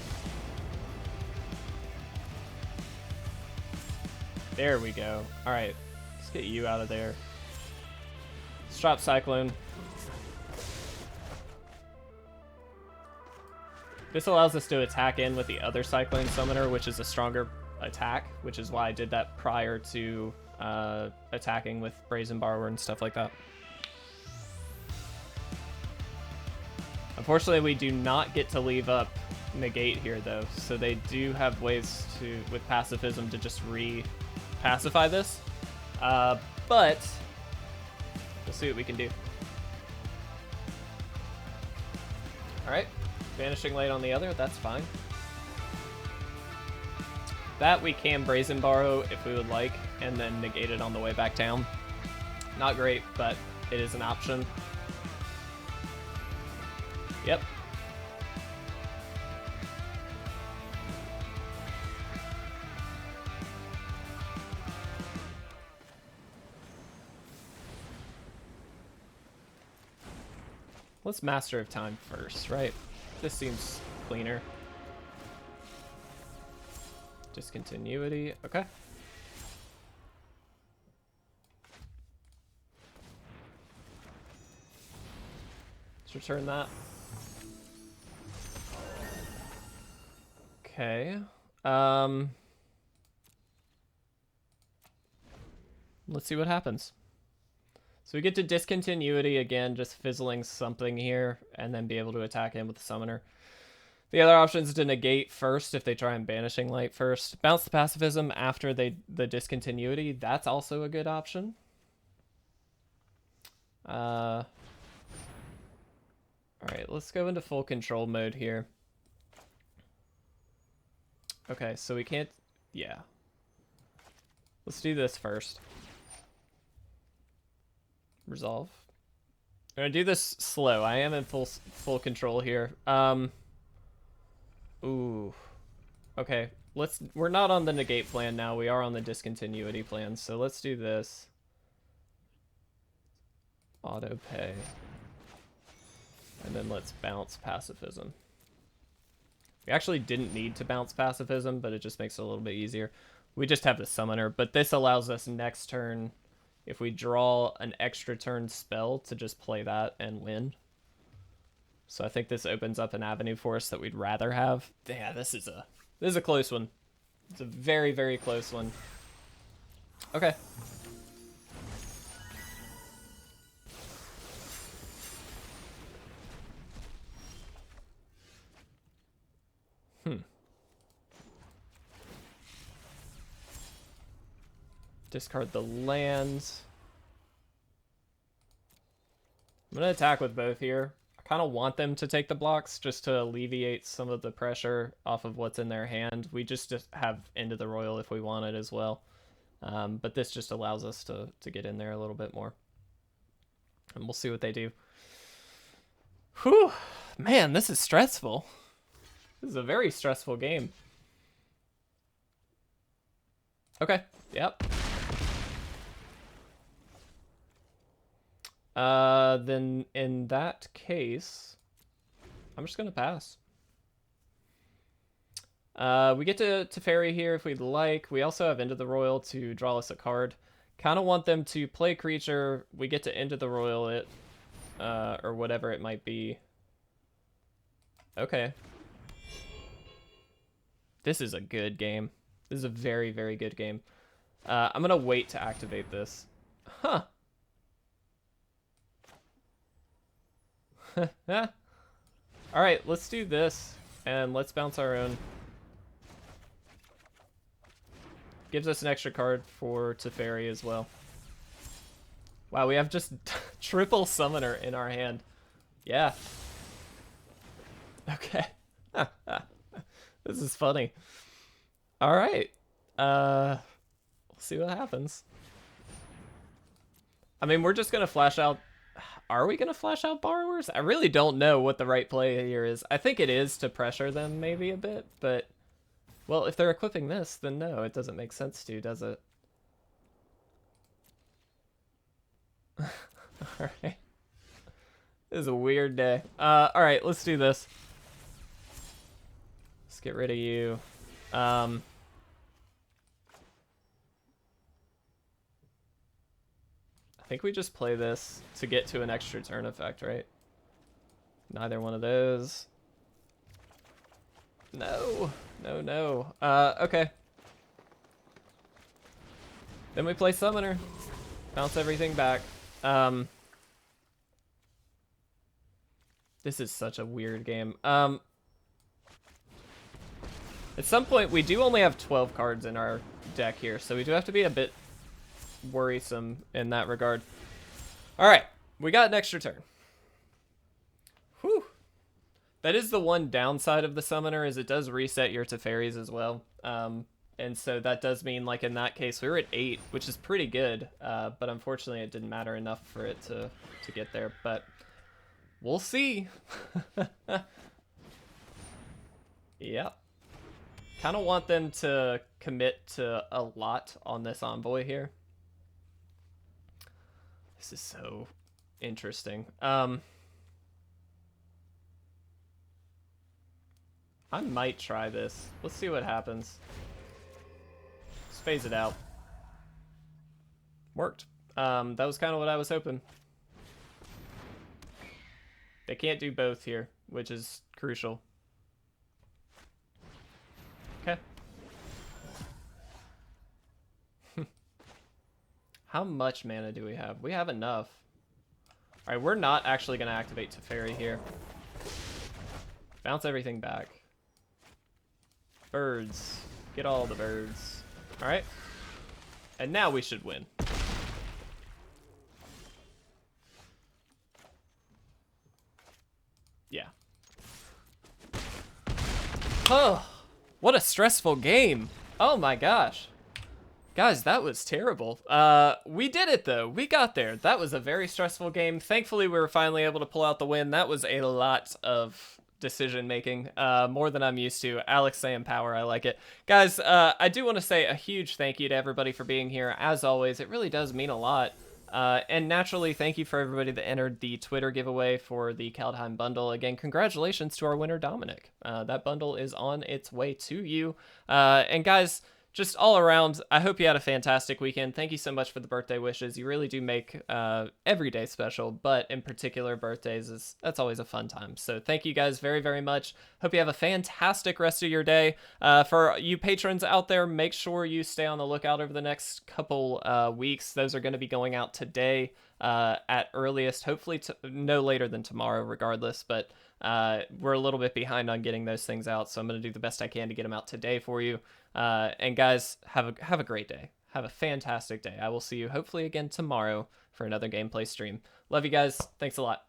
There we go. Alright, let's get you out of there. Let's drop Cyclone. This allows us to attack in with the other Cyclone Summoner, which is a stronger attack, which is why I did that prior to attacking with Brazen Borrower and stuff like that. Unfortunately, we do not get to leave up Negate here, though, so they do have ways to, with pacifism, to just re-pacify this. But we'll see what we can do. Alright. Vanishing Light on the other, that's fine. That we can Brazen Borrow if we would like, and then negate it on the way back down. Not great, but it is an option. Yep. Let's Master of Time first, right? This seems cleaner. Discontinuity, okay. Let's return that. Okay. Let's see what happens. So we get to Discontinuity again, just fizzling something here, and then be able to attack him with the Summoner. The other option is to negate first if they try and Banishing Light first. Bounce the Pacifism after the Discontinuity. That's also a good option. Alright, let's go into full control mode here. Okay, so we can't... Yeah. Let's do this first. Resolve. I'm gonna do this slow. I am in full control here. Ooh. Okay, we're not on the negate plan now. We are on the discontinuity plan. So let's do this. Auto pay. And then let's bounce pacifism. We actually didn't need to bounce pacifism, but it just makes it a little bit easier. We just have the summoner, but this allows us next turn, if we draw an extra turn spell, to just play that and win. So I think this opens up an avenue for us that we'd rather have. Yeah, this is a close one. It's a very, very close one. Okay. Discard the lands. I'm going to attack with both here. I kind of want them to take the blocks just to alleviate some of the pressure off of what's in their hand. We just have Into the Roil if we want it as well. But this just allows us to get in there a little bit more. And we'll see what they do. Whew. Man, this is stressful. This is a very stressful game. Okay. Yep. Then in that case, I'm just gonna pass. We get to Teferi here if we'd like. We also have Into the Roil to draw us a card. Kind of want them to play creature. We get to Into the Roil it, or whatever it might be. Okay. This is a good game. This is a very, very good game. I'm gonna wait to activate this. Huh. Alright, let's do this, and let's bounce our own. Gives us an extra card for Teferi as well. Wow, we have just triple summoner in our hand. Yeah. Okay. This is funny. Alright. We'll see what happens. I mean, we're just gonna flash out. Are we going to flash out borrowers? I really don't know what the right play here is. I think it is to pressure them maybe a bit, but... Well, if they're equipping this, then no, it doesn't make sense to, does it? Alright. This is a weird day. Alright, let's do this. Let's get rid of you. I think we just play this to get to an extra turn effect, right? Neither one of those. No. No, no. Okay. Then we play Summoner. Bounce everything back. This is such a weird game. At some point, we do only have 12 cards in our deck here, so we do have to be a bit worrisome in that regard. All right, we got an extra turn. Whew. That is the one downside of the summoner, is it does reset your Teferis as well. And so that does mean, like in that case, we were at 8, which is pretty good. But unfortunately, it didn't matter enough for it to get there. But we'll see. Yeah. Kind of want them to commit to a lot on this envoy here. This is so interesting. I might try this. Let's see what happens. Let's phase it out. Worked. That was kind of what I was hoping. They can't do both here, which is crucial. Okay. How much mana do we have? We have enough. Alright, we're not actually going to activate Teferi here. Bounce everything back. Birds. Get all the birds. All right. And now we should win. Yeah. Oh, what a stressful game. Oh my gosh. Guys, that was terrible. We did it though. We got there. That was a very stressful game. Thankfully, we were finally able to pull out the win. That was a lot of decision making, more than I'm used to. Alex saying power, I like it. Guys, I do want to say a huge thank you to everybody for being here. As always, it really does mean a lot. And naturally, thank you for everybody that entered the Twitter giveaway for the Kaldheim bundle. Again, congratulations to our winner, Dominic. That bundle is on its way to you. And guys, just all around, I hope you had a fantastic weekend. Thank you so much for the birthday wishes. You really do make every day special, but in particular, birthdays, that's always a fun time. So thank you guys very, very much. Hope you have a fantastic rest of your day. For you patrons out there, make sure you stay on the lookout over the next couple weeks. Those are going to be going out today at earliest, hopefully no later than tomorrow regardless, but we're a little bit behind on getting those things out, so I'm going to do the best I can to get them out today for you. And guys, have a great day. Have a fantastic day. I will see you hopefully again tomorrow for another gameplay stream. Love you guys. Thanks a lot.